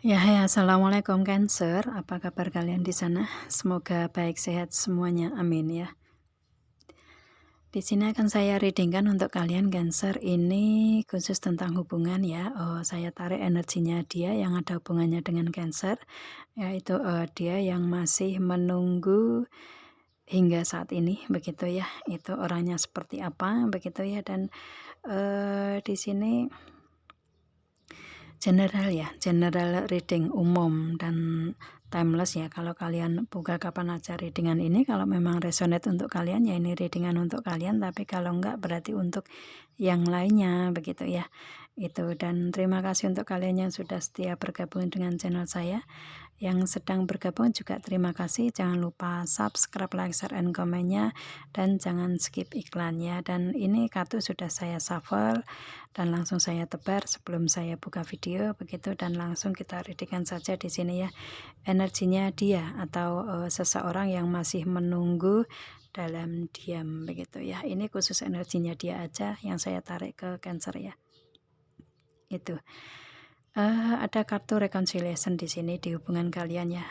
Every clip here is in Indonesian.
Ya, hai, assalamualaikum Cancer. Apa kabar kalian di sana? Semoga baik sehat semuanya. Amin ya. Di sini akan saya readingkan untuk kalian Cancer. Ini khusus tentang hubungan ya. Saya tarik energinya dia yang ada hubungannya dengan Cancer, yaitu dia yang masih menunggu hingga saat ini, begitu ya. Itu orangnya seperti apa, begitu ya. Dan di sini general ya, general reading umum dan timeless ya. Kalau kalian buka kapan aja readingan ini, kalau memang resonate untuk kalian ya ini readingan untuk kalian, tapi kalau enggak berarti untuk yang lainnya, begitu ya. Itu, dan terima kasih untuk kalian yang sudah setia bergabung dengan channel saya. Yang sedang bergabung juga terima kasih. Jangan lupa subscribe, like, share, and komennya, dan jangan skip iklannya. Dan ini kartu sudah saya shuffle dan langsung saya tebar sebelum saya buka video, begitu. Dan langsung kita readingkan saja di sini ya. Energinya dia atau seseorang yang masih menunggu dalam diam, begitu ya. Ini khusus energinya dia aja yang saya tarik ke Cancer ya. Itu. Ada kartu reconciliation di sini di hubungan kalian ya.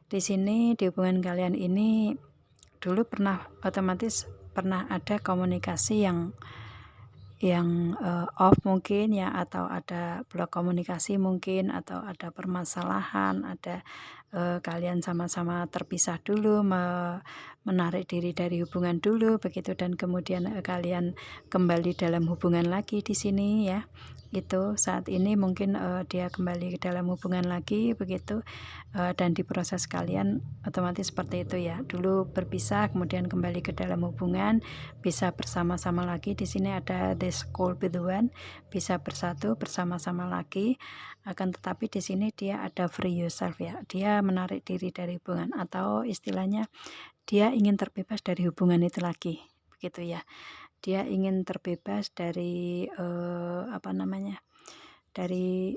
Di sini di hubungan kalian ini dulu otomatis pernah ada komunikasi yang off mungkin ya, atau ada blok komunikasi mungkin, atau ada permasalahan, ada kalian sama-sama terpisah dulu, menarik diri dari hubungan dulu, begitu, dan kemudian kalian kembali dalam hubungan lagi di sini ya. Itu saat ini mungkin dia kembali ke dalam hubungan lagi, begitu, dan di proses kalian otomatis seperti itu ya. Dulu berpisah, kemudian kembali ke dalam hubungan, bisa bersama-sama lagi. Di sini ada this could be the one, bisa bersatu bersama-sama lagi. Akan tetapi di sini dia ada free yourself ya. Dia menarik diri dari hubungan, atau istilahnya dia ingin terbebas dari hubungan itu lagi, begitu ya. Dia ingin terbebas dari dari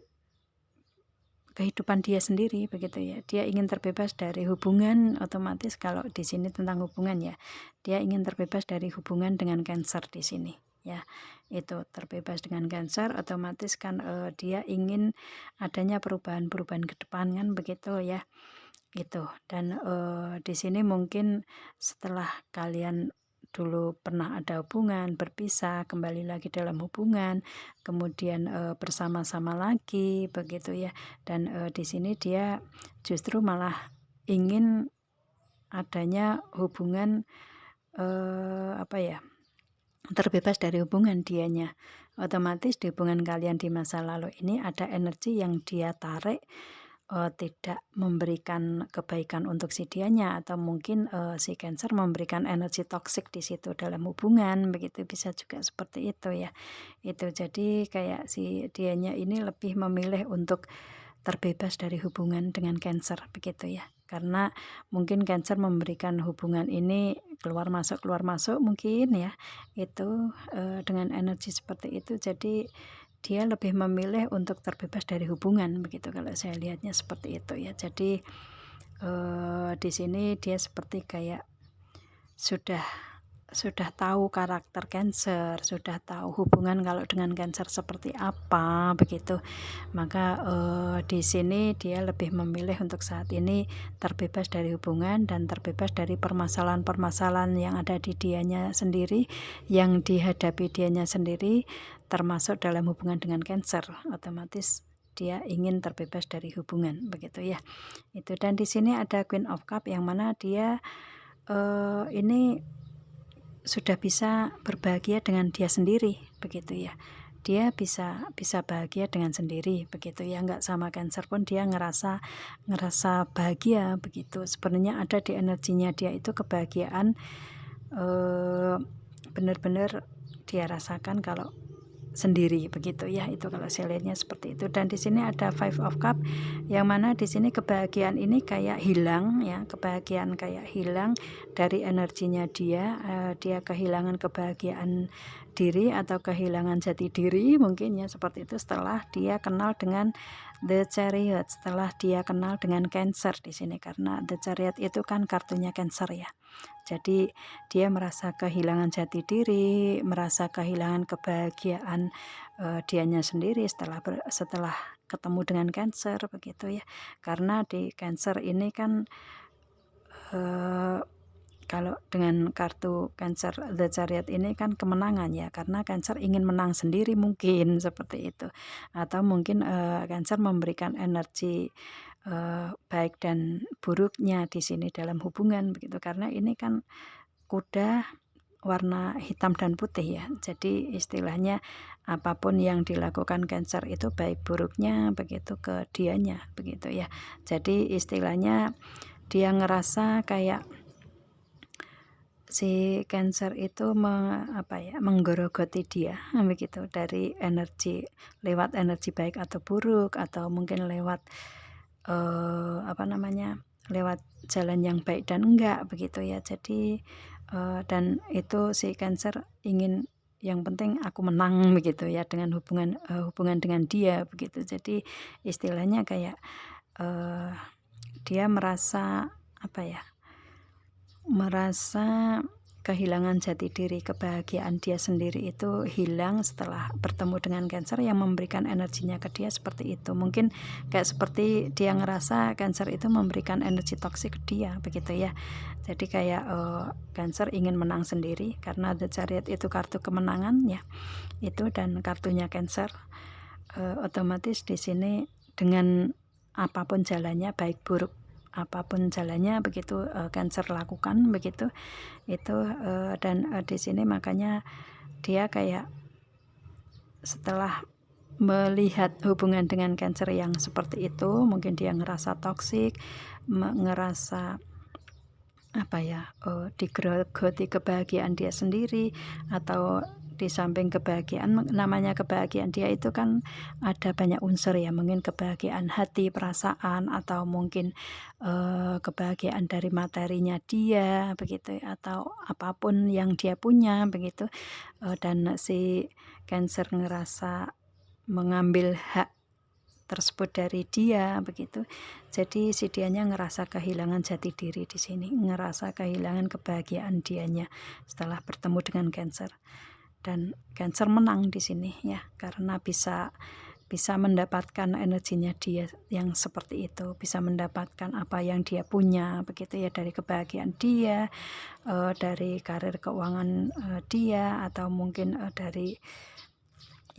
kehidupan dia sendiri, begitu ya. Dia ingin terbebas dari hubungan, otomatis kalau di sini tentang hubungan ya. Dia ingin terbebas dari hubungan dengan Cancer di sini ya. Itu terbebas dengan Cancer, otomatis kan dia ingin adanya perubahan-perubahan ke depan kan, begitu ya. Itu, dan di sini mungkin setelah kalian dulu pernah ada hubungan, berpisah, kembali lagi dalam hubungan, kemudian bersama-sama lagi, begitu ya. Dan di sini dia justru malah ingin adanya hubungan terbebas dari hubungan dianya. Otomatis di hubungan kalian di masa lalu ini ada energi yang dia tarik, tidak memberikan kebaikan untuk si dianya, atau mungkin si Cancer memberikan energi toksik di situ dalam hubungan, begitu, bisa juga seperti itu ya. Itu, jadi kayak si dianya ini lebih memilih untuk terbebas dari hubungan dengan Cancer, begitu ya. Karena mungkin Cancer memberikan hubungan ini keluar masuk mungkin ya. Itu dengan energi seperti itu, jadi dia lebih memilih untuk terbebas dari hubungan, begitu kalau saya lihatnya seperti itu ya. Jadi di sini dia seperti kayak sudah tahu karakter Cancer, sudah tahu hubungan kalau dengan Cancer seperti apa, begitu. Maka di sini dia lebih memilih untuk saat ini terbebas dari hubungan dan terbebas dari permasalahan-permasalahan yang ada di dianya sendiri, yang dihadapi dianya sendiri, termasuk dalam hubungan dengan Cancer. Otomatis dia ingin terbebas dari hubungan, begitu ya. Itu, dan di sini ada Queen of Cup yang mana dia ini sudah bisa berbahagia dengan dia sendiri, begitu ya. Dia bisa bahagia dengan sendiri, begitu ya. Nggak sama Cancer pun dia ngerasa bahagia, begitu. Sebenarnya ada di energinya dia itu kebahagiaan, benar-benar dia rasakan kalau sendiri, begitu ya. Itu kalau saya lihatnya seperti itu. Dan di sini ada Five of Cup yang mana di sini kebahagiaan ini kayak hilang ya, kebahagiaan kayak hilang dari energinya dia. Dia kehilangan kebahagiaan diri atau kehilangan jati diri mungkin ya, seperti itu, setelah dia kenal dengan The Chariot, setelah dia kenal dengan Cancer di sini, karena The Chariot itu kan kartunya Cancer ya. Jadi dia merasa kehilangan jati diri, merasa kehilangan kebahagiaan dianya sendiri setelah ketemu dengan Cancer begitu ya. Karena di Cancer ini kan kalau dengan kartu Cancer The Chariot ini kan kemenangan ya, karena Cancer ingin menang sendiri mungkin seperti itu. Atau mungkin Cancer memberikan energi baik dan buruknya di sini dalam hubungan begitu, karena ini kan kuda warna hitam dan putih ya. Jadi istilahnya apapun yang dilakukan Cancer itu baik buruknya begitu ke dianya begitu ya. Jadi istilahnya dia ngerasa kayak si Cancer itu menggerogoti dia begitu dari energi, lewat energi baik atau buruk, atau mungkin lewat lewat jalan yang baik dan enggak begitu ya. Jadi dan itu si Cancer ingin yang penting aku menang begitu ya dengan hubungan dengan dia begitu. Jadi istilahnya kayak dia merasa merasa kehilangan jati diri, kebahagiaan dia sendiri itu hilang setelah bertemu dengan Cancer yang memberikan energinya ke dia seperti itu. Mungkin kayak seperti dia ngerasa Cancer itu memberikan energi toksik ke dia begitu ya. Jadi kayak Cancer ingin menang sendiri karena The Chariot itu kartu kemenangan ya. Itu dan kartunya Cancer otomatis di sini dengan apapun jalannya, baik buruk apapun jalannya begitu Cancer lakukan begitu itu dan di sini makanya dia kayak setelah melihat hubungan dengan Cancer yang seperti itu, mungkin dia ngerasa toksik, ngerasa digerogoti kebahagiaan dia sendiri, atau di samping kebahagiaan, namanya kebahagiaan dia itu kan ada banyak unsur ya, mungkin kebahagiaan hati, perasaan, atau mungkin kebahagiaan dari materinya dia begitu, atau apapun yang dia punya begitu. Dan si Cancer ngerasa mengambil hak tersebut dari dia begitu. Jadi si dianya ngerasa kehilangan jati diri di sini, ngerasa kehilangan kebahagiaan dianya setelah bertemu dengan Cancer. Dan Cancer menang di sini ya, karena bisa mendapatkan energinya dia yang seperti itu, bisa mendapatkan apa yang dia punya begitu ya, dari kebahagiaan dia, dari karir keuangan dia, atau mungkin dari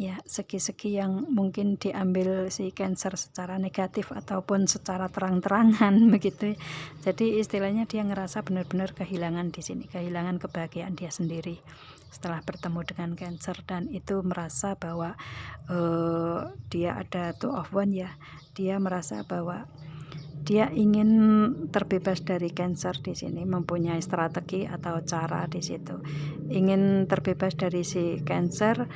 ya segi-segi yang mungkin diambil si Cancer secara negatif ataupun secara terang-terangan begitu. Jadi istilahnya dia ngerasa benar-benar kehilangan di sini, kehilangan kebahagiaan dia sendiri setelah bertemu dengan Cancer, dan itu merasa bahwa dia ada Two of Wands ya. Dia merasa bahwa dia ingin terbebas dari Cancer di sini, mempunyai strategi atau cara di situ. Ingin terbebas dari si Cancer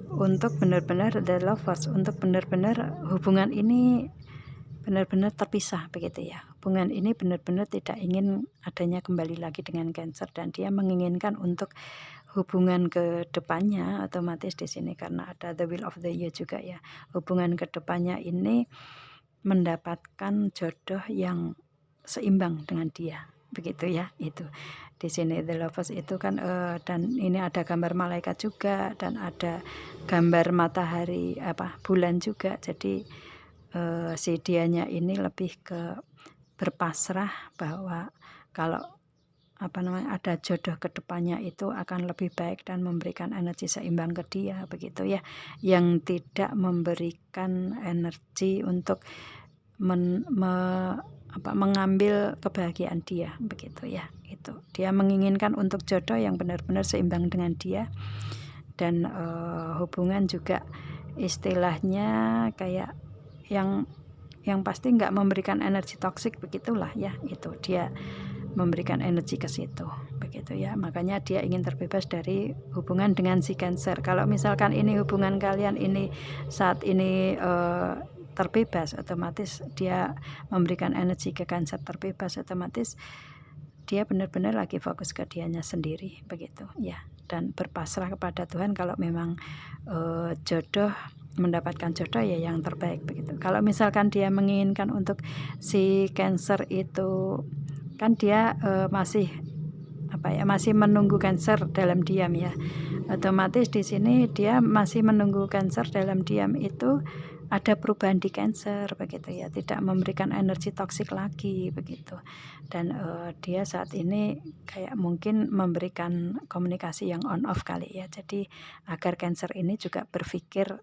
untuk benar-benar the lovers, untuk benar-benar hubungan ini benar-benar terpisah begitu ya. Hubungan ini benar-benar tidak ingin adanya kembali lagi dengan Cancer, dan dia menginginkan untuk hubungan ke depannya otomatis di sini karena ada the Wheel of the Year juga ya. Hubungan ke depannya ini mendapatkan jodoh yang seimbang dengan dia begitu ya. Itu di sini the lovers itu kan dan ini ada gambar malaikat juga, dan ada gambar matahari bulan juga. Jadi si dianya ini lebih ke berpasrah bahwa kalau ada jodoh ke depannya itu akan lebih baik dan memberikan energi seimbang ke dia begitu ya, yang tidak memberikan energi untuk mengambil kebahagiaan dia begitu ya. Itu dia menginginkan untuk jodoh yang benar-benar seimbang dengan dia, dan hubungan juga istilahnya kayak yang pasti nggak memberikan energi toksik begitulah ya. Itu dia memberikan energi ke situ begitu ya. Makanya dia ingin terbebas dari hubungan dengan si Cancer. Kalau misalkan ini hubungan kalian ini saat ini terbebas, otomatis dia memberikan energi ke Cancer terbebas, otomatis dia benar-benar lagi fokus ke dianya sendiri begitu ya, dan berpasrah kepada Tuhan kalau memang jodoh, mendapatkan jodoh ya yang terbaik begitu. Kalau misalkan dia menginginkan untuk si Cancer itu kan dia masih menunggu Cancer dalam diam ya. Otomatis di sini dia masih menunggu Cancer dalam diam itu ada perubahan di Cancer begitu ya, tidak memberikan energi toksik lagi begitu. Dan dia saat ini kayak mungkin memberikan komunikasi yang on off kali ya. Jadi agar Cancer ini juga berpikir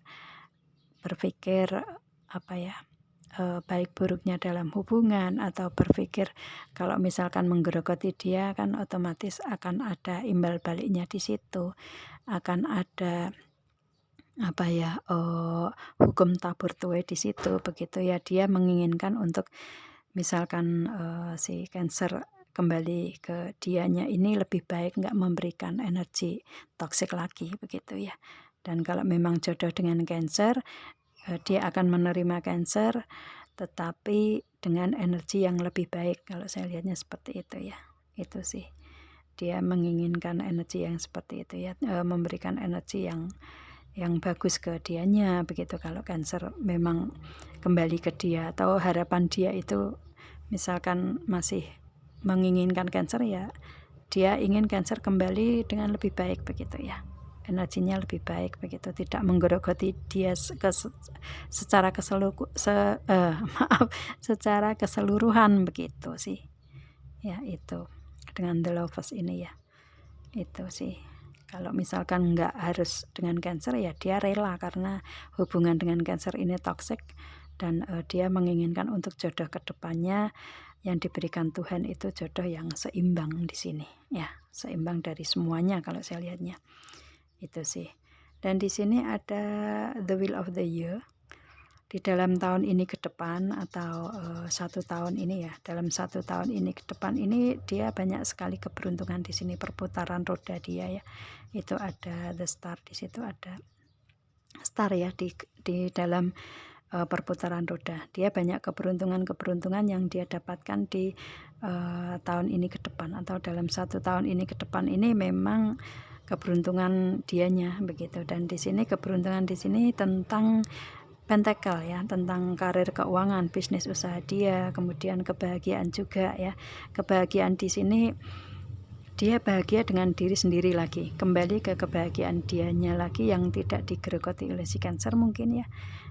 apa ya, baik buruknya dalam hubungan, atau berpikir kalau misalkan menggerogoti dia kan otomatis akan ada imbal baliknya di situ, akan ada apa ya, hukum tabur tuai di situ begitu ya. Dia menginginkan untuk misalkan si Cancer kembali ke dianya ini lebih baik nggak memberikan energi toksik lagi begitu ya. Dan kalau memang jodoh dengan Cancer, dia akan menerima Cancer tetapi dengan energi yang lebih baik, kalau saya lihatnya seperti itu ya. Itu sih, dia menginginkan energi yang seperti itu ya, memberikan energi yang bagus ke dianya begitu. Kalau Cancer memang kembali ke dia, atau harapan dia itu misalkan masih menginginkan Cancer ya, dia ingin Cancer kembali dengan lebih baik begitu ya, energinya lebih baik begitu, tidak menggerogoti dia secara secara keseluruhan begitu sih ya. Itu dengan The Lovers ini ya, itu sih. Kalau misalkan nggak harus dengan Cancer ya dia rela, karena hubungan dengan Cancer ini toksik, dan dia menginginkan untuk jodoh kedepannya yang diberikan Tuhan itu jodoh yang seimbang di sini ya, seimbang dari semuanya kalau saya lihatnya. Itu sih. Dan di sini ada The Wheel of the Year. Di dalam tahun ini ke depan, atau 1 tahun ini ya, dalam 1 tahun ini ke depan ini dia banyak sekali keberuntungan di sini, perputaran roda dia ya. Itu ada The Star, di situ ada star ya, di dalam perputaran roda. Dia banyak keberuntungan yang dia dapatkan di tahun ini ke depan, atau dalam 1 tahun ini ke depan ini memang keberuntungan dianya begitu. Dan di sini keberuntungan di sini tentang Pentacle ya, tentang karir, keuangan, bisnis usaha dia, kemudian kebahagiaan juga ya. Kebahagiaan di sini dia bahagia dengan diri sendiri lagi, kembali ke kebahagiaan dianya lagi yang tidak digerogoti oleh si Cancer mungkin ya.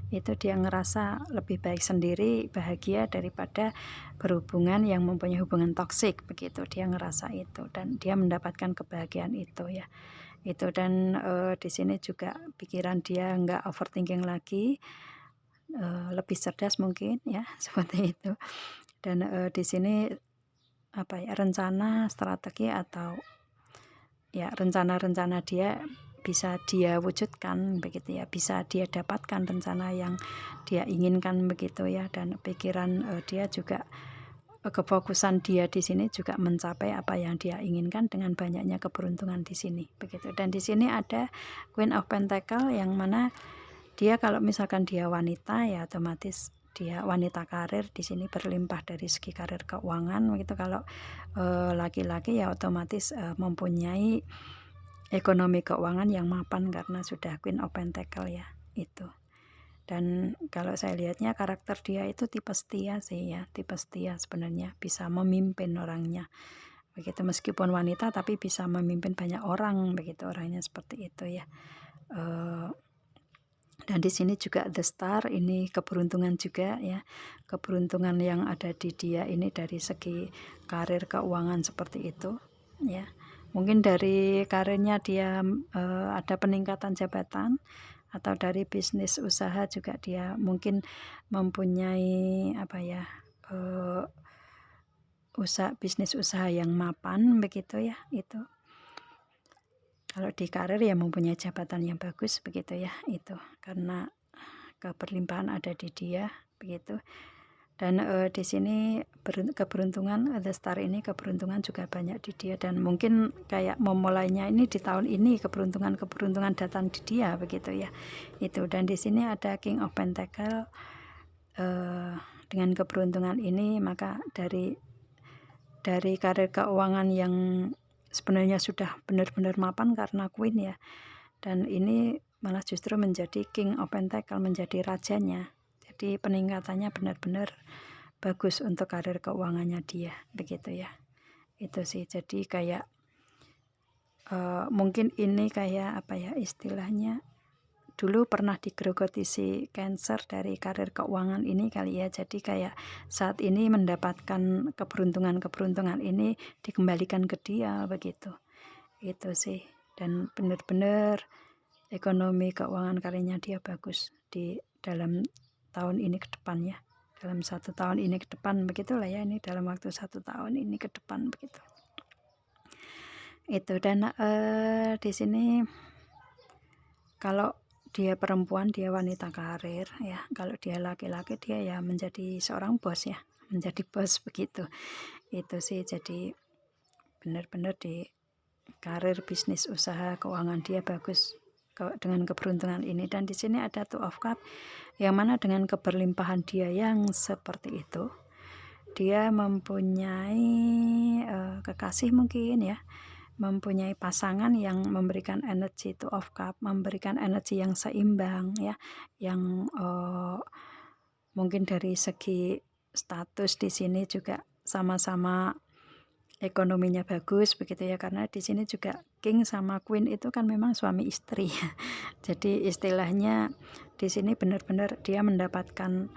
Itu dia ngerasa lebih baik sendiri, bahagia, daripada berhubungan yang mempunyai hubungan toksik begitu. Dia ngerasa itu dan dia mendapatkan kebahagiaan itu ya. Itu. Dan di sini juga pikiran dia nggak overthinking lagi, lebih cerdas mungkin ya seperti itu. Dan di sini apa ya, rencana, strategi, atau ya rencana-rencana dia bisa dia wujudkan begitu ya, bisa dia dapatkan rencana yang dia inginkan begitu ya. Dan pikiran dia juga, kefokusan dia di sini juga mencapai apa yang dia inginkan dengan banyaknya keberuntungan di sini begitu. Dan di sini ada Queen of Pentacle, yang mana dia kalau misalkan dia wanita ya otomatis dia wanita karir, di sini berlimpah dari segi karir, keuangan begitu. Kalau laki-laki ya otomatis mempunyai ekonomi keuangan yang mapan karena sudah Queen of Pentacle ya. Itu. Dan kalau saya lihatnya karakter dia itu tipe setia sih ya, tipe setia sebenarnya, bisa memimpin orangnya begitu. Meskipun wanita tapi bisa memimpin banyak orang begitu, orangnya seperti itu ya. Dan di sini juga The Star, ini keberuntungan juga ya, keberuntungan yang ada di dia ini dari segi karir, keuangan seperti itu ya. Mungkin dari karirnya dia ada peningkatan jabatan, atau dari bisnis usaha juga dia mungkin mempunyai apa ya, bisnis usaha yang mapan begitu ya. Itu kalau di karir ya mempunyai jabatan yang bagus begitu ya, itu karena keberlimpahan ada di dia begitu. Dan di sini keberuntungan The Star ini, keberuntungan juga banyak di dia, dan mungkin kayak memulainya ini di tahun ini, keberuntungan datang di dia begitu ya. Itu. Dan di sini ada King of Pentacle. Dengan keberuntungan ini maka dari karir keuangan yang sebenarnya sudah benar-benar mapan karena Queen ya, dan ini malah justru menjadi King of Pentacle, menjadi rajanya. Jadi peningkatannya benar-benar bagus untuk karir keuangannya dia begitu ya. Itu sih. Jadi kayak mungkin ini kayak apa ya istilahnya, dulu pernah digerogoti si Cancer dari karir keuangan ini kali ya. Jadi kayak saat ini mendapatkan keberuntungan ini dikembalikan ke dia begitu. Itu sih. Dan benar-benar ekonomi keuangan kalinya dia bagus di dalam tahun ini ke depan ya. Dalam 1 tahun ini ke depan begitulah ya, ini dalam waktu 1 tahun ini ke depan begitu. Itu dan di sini kalau dia perempuan dia wanita karir ya, kalau dia laki-laki dia ya menjadi seorang bos ya, menjadi bos begitu. Itu sih, jadi benar-benar di karir, bisnis, usaha, keuangan dia bagus dengan keberuntungan ini. Dan di sini ada Two of Cup yang mana dengan keberlimpahan dia yang seperti itu, dia mempunyai kekasih mungkin ya, mempunyai pasangan yang memberikan energi Two of Cup, memberikan energi yang seimbang ya, yang mungkin dari segi status di sini juga sama-sama ekonominya bagus begitu ya, karena di sini juga King sama Queen itu kan memang suami istri. Jadi istilahnya di sini benar-benar dia mendapatkan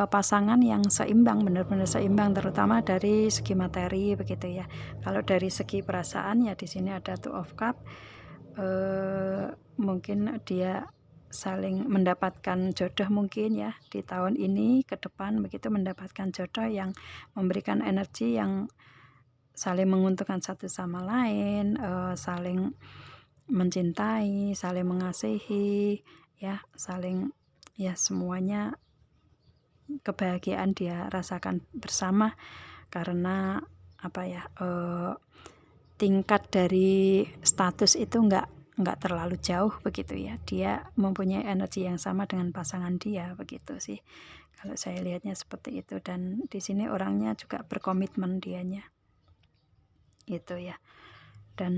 pasangan yang seimbang, benar-benar seimbang, terutama dari segi materi begitu ya. Kalau dari segi perasaan ya di sini ada Two of Cup, mungkin dia saling mendapatkan jodoh mungkin ya di tahun ini ke depan begitu, mendapatkan jodoh yang memberikan energi yang saling menguntungkan satu sama lain, saling mencintai, saling mengasihi ya, saling ya, semuanya kebahagiaan dia rasakan bersama, karena apa ya, tingkat dari status itu nggak terlalu jauh begitu ya, dia mempunyai energi yang sama dengan pasangan dia begitu sih kalau saya lihatnya seperti itu. Dan di sini orangnya juga berkomitmen dianya itu ya, dan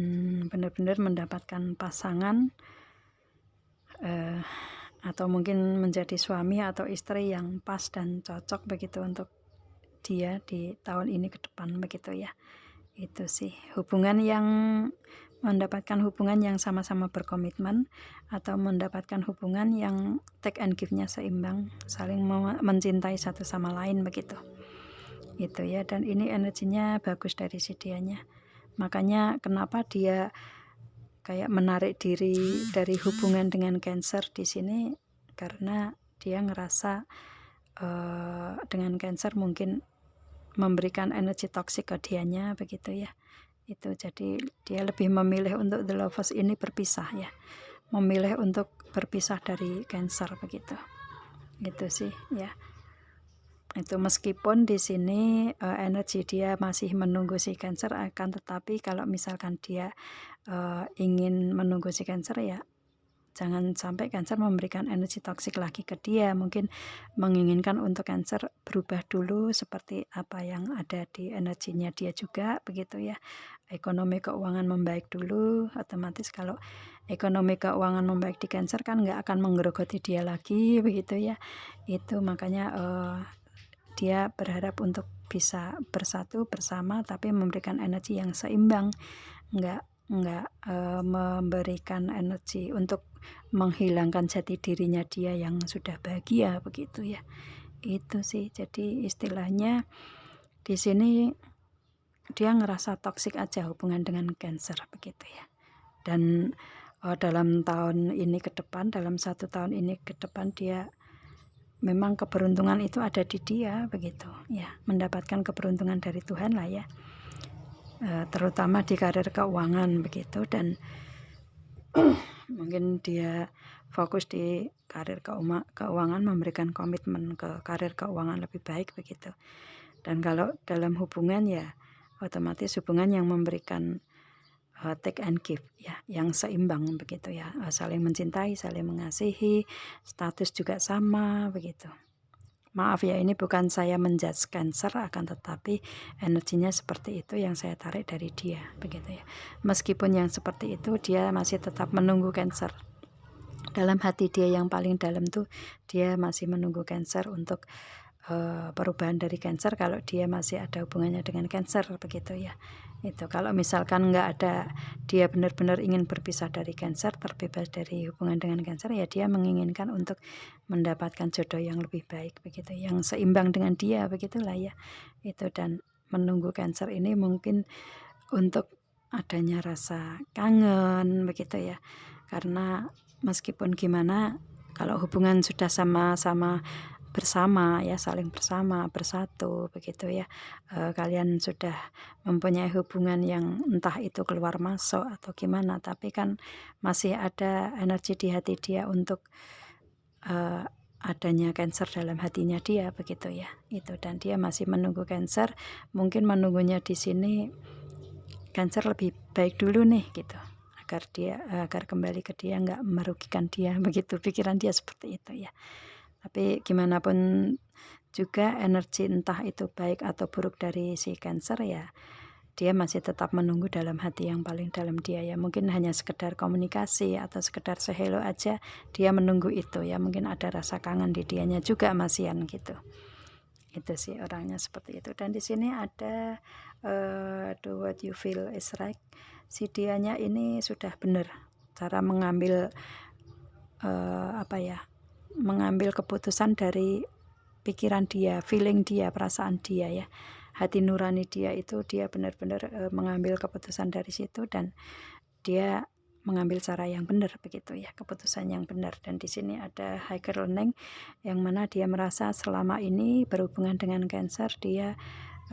benar-benar mendapatkan pasangan atau mungkin menjadi suami atau istri yang pas dan cocok begitu untuk dia di tahun ini ke depan begitu ya. Itu sih hubungan yang mendapatkan hubungan yang sama-sama berkomitmen, atau mendapatkan hubungan yang take and give-nya seimbang, saling mencintai satu sama lain begitu. Itu ya, dan ini energinya bagus dari si dianya. Makanya kenapa dia kayak menarik diri dari hubungan dengan Cancer di sini, karena dia ngerasa dengan Cancer mungkin memberikan energi toksik ke dianya begitu ya. Itu jadi dia lebih memilih untuk The Lovers ini berpisah ya, memilih untuk berpisah dari Cancer begitu. Itu sih ya. Itu meskipun di sini energi dia masih menunggu si Cancer, akan tetapi kalau misalkan dia ingin menunggu si Cancer ya jangan sampai Cancer memberikan energi toksik lagi ke dia, mungkin menginginkan untuk Cancer berubah dulu seperti apa yang ada di energinya dia juga begitu ya. Ekonomi keuangan membaik dulu, otomatis kalau ekonomi keuangan membaik di Cancer kan nggak akan menggerogoti dia lagi begitu ya. Itu makanya dia berharap untuk bisa bersatu bersama tapi memberikan energi yang seimbang, nggak memberikan energi untuk menghilangkan jati dirinya dia yang sudah bahagia begitu ya. Itu sih, jadi istilahnya di sini dia ngerasa toksik aja hubungan dengan Cancer begitu ya. Dan dalam tahun ini ke depan, dalam 1 tahun ini ke depan, dia memang keberuntungan itu ada di dia begitu ya, mendapatkan keberuntungan dari Tuhan lah ya, terutama di karir keuangan begitu. Dan mungkin dia fokus di karir keuangan, memberikan komitmen ke karir keuangan lebih baik begitu. Dan kalau dalam hubungan ya otomatis hubungan yang memberikan take and give ya, yang seimbang begitu ya, saling mencintai, saling mengasihi, status juga sama begitu. Maaf ya, ini bukan saya menjudge Cancer, akan tetapi energinya seperti itu yang saya tarik dari dia begitu ya. Meskipun yang seperti itu dia masih tetap menunggu Cancer. Dalam hati dia yang paling dalam tuh dia masih menunggu Cancer untuk perubahan dari Cancer kalau dia masih ada hubungannya dengan Cancer begitu ya. Itu kalau misalkan nggak ada, dia benar-benar ingin berpisah dari Cancer, terbebas dari hubungan dengan Cancer, ya dia menginginkan untuk mendapatkan jodoh yang lebih baik begitu, yang seimbang dengan dia begitulah ya. Itu, dan menunggu Cancer ini mungkin untuk adanya rasa kangen begitu ya. Karena meskipun gimana, kalau hubungan sudah sama-sama bersama ya, saling bersama, bersatu begitu ya, kalian sudah mempunyai hubungan yang entah itu keluar masuk atau gimana, tapi kan masih ada energi di hati dia untuk adanya Cancer dalam hatinya dia begitu ya. Itu, dan dia masih menunggu Cancer, mungkin menunggunya di sini Cancer lebih baik dulu nih gitu, agar kembali ke dia, nggak merugikan dia begitu, pikiran dia seperti itu ya. Tapi gimana pun juga energi entah itu baik atau buruk dari si Cancer ya, dia masih tetap menunggu dalam hati yang paling dalam dia ya. Mungkin hanya sekedar komunikasi atau sekedar say-hello aja, dia menunggu itu ya. Mungkin ada rasa kangen di dianya juga masihan gitu. Itu sih orangnya seperti itu. Dan di sini ada do what you feel is right. Si dianya ini sudah benar cara mengambil mengambil keputusan dari pikiran dia, feeling dia, perasaan dia ya, hati nurani dia itu, dia benar-benar mengambil keputusan dari situ, dan dia mengambil cara yang benar begitu ya, keputusan yang benar. Dan di sini ada higher learning, yang mana dia merasa selama ini berhubungan dengan Cancer, dia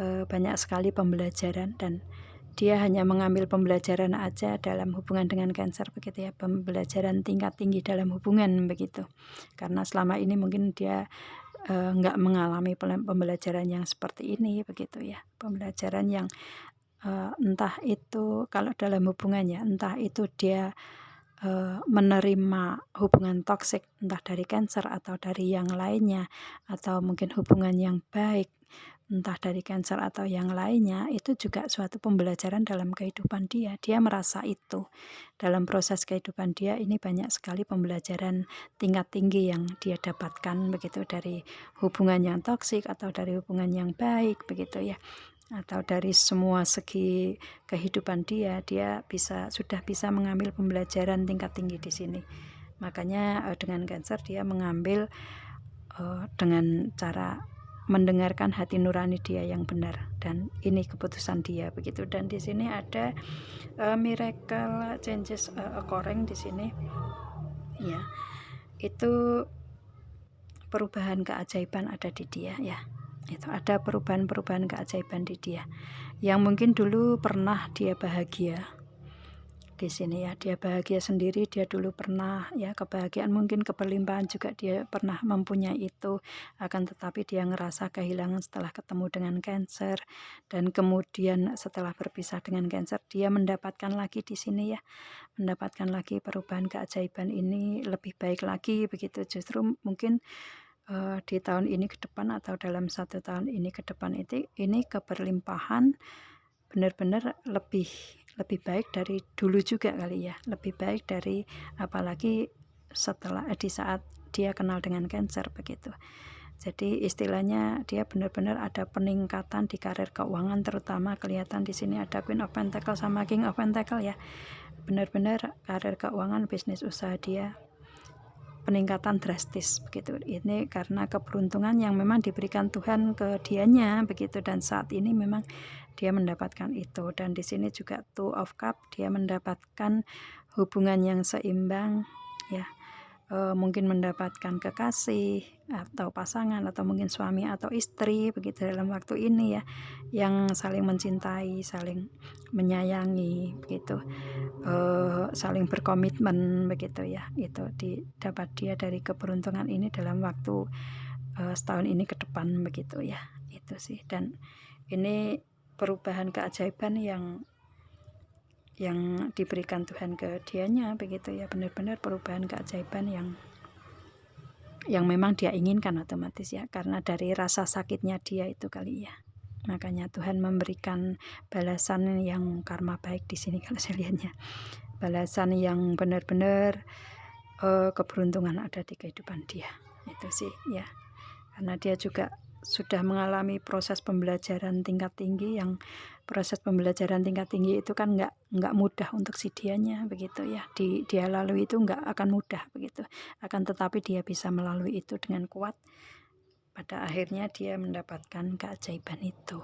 banyak sekali pembelajaran, dan dia hanya mengambil pembelajaran aja dalam hubungan dengan Cancer begitu ya, pembelajaran tingkat tinggi dalam hubungan begitu. Karena selama ini mungkin dia nggak mengalami pembelajaran yang seperti ini begitu ya, pembelajaran yang entah itu kalau dalam hubungannya, entah itu dia menerima hubungan toksik entah dari Cancer atau dari yang lainnya, atau mungkin hubungan yang baik entah dari Cancer atau yang lainnya, itu juga suatu pembelajaran dalam kehidupan dia. Dia merasa itu dalam proses kehidupan dia, ini banyak sekali pembelajaran tingkat tinggi yang dia dapatkan begitu, dari hubungan yang toksik atau dari hubungan yang baik begitu ya, atau dari semua segi kehidupan dia sudah bisa mengambil pembelajaran tingkat tinggi di sini. Makanya dengan Cancer dia mengambil dengan cara mendengarkan hati nurani dia yang benar, dan ini keputusan dia begitu. Dan di sini ada miracle changes occurring di sini ya, itu perubahan keajaiban ada di dia ya. Itu ada perubahan-perubahan keajaiban di dia, yang mungkin dulu pernah dia bahagia di sini ya, dia bahagia sendiri, dia dulu pernah ya, kebahagiaan mungkin keberlimpahan juga dia pernah mempunyai itu, akan tetapi dia ngerasa kehilangan setelah ketemu dengan Cancer, dan kemudian setelah berpisah dengan Cancer dia mendapatkan lagi di sini ya, mendapatkan lagi perubahan keajaiban ini lebih baik lagi begitu. Justru mungkin di tahun ini ke depan atau dalam 1 tahun ini ke depan ini keberlimpahan benar-benar lebih baik dari dulu juga kali ya, lebih baik dari apalagi setelah di saat dia kenal dengan Cancer begitu. Jadi istilahnya dia benar-benar ada peningkatan di karir keuangan, terutama kelihatan di sini ada Queen of Pentacles sama King of Pentacles ya. Benar-benar karir keuangan, bisnis usaha dia peningkatan drastis begitu. Ini karena keberuntungan yang memang diberikan Tuhan ke dianya begitu, dan saat ini memang dia mendapatkan itu. Dan di sini juga Two of Cup, dia mendapatkan hubungan yang seimbang ya, mungkin mendapatkan kekasih atau pasangan atau mungkin suami atau istri begitu dalam waktu ini ya, yang saling mencintai, saling menyayangi begitu, saling berkomitmen begitu ya. Itu didapat dia dari keberuntungan ini dalam waktu setahun ini ke depan begitu ya. Itu sih, dan ini perubahan keajaiban yang diberikan Tuhan ke dianya begitu ya, benar-benar perubahan keajaiban yang memang dia inginkan otomatis ya, karena dari rasa sakitnya dia itu kali ya. Makanya Tuhan memberikan balasan yang karma baik di sini kalau saya lihatnya. Balasan yang benar-benar keberuntungan ada di kehidupan dia. Itu sih ya. Karena dia juga sudah mengalami proses pembelajaran tingkat tinggi, yang proses pembelajaran tingkat tinggi itu kan nggak mudah untuk si dianya begitu ya, dia lalui itu nggak akan mudah begitu, akan tetapi dia bisa melalui itu dengan kuat, pada akhirnya dia mendapatkan keajaiban itu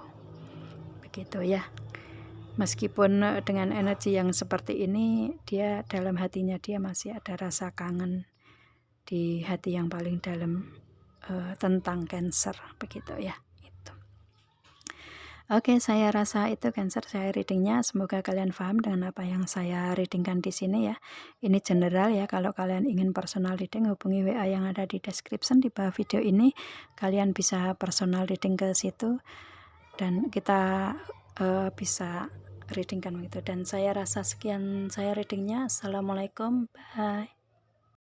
begitu ya. Meskipun dengan energi yang seperti ini, dia dalam hatinya dia masih ada rasa kangen di hati yang paling dalam tentang Cancer begitu ya. Itu. Oke, saya rasa itu Cancer, saya readingnya. Semoga kalian paham dengan apa yang saya readingkan di sini ya. Ini general ya. Kalau kalian ingin personal reading, hubungi WA yang ada di description di bawah video ini. Kalian bisa personal reading ke situ dan kita bisa readingkan begitu. Dan saya rasa sekian saya readingnya. Assalamualaikum, bye.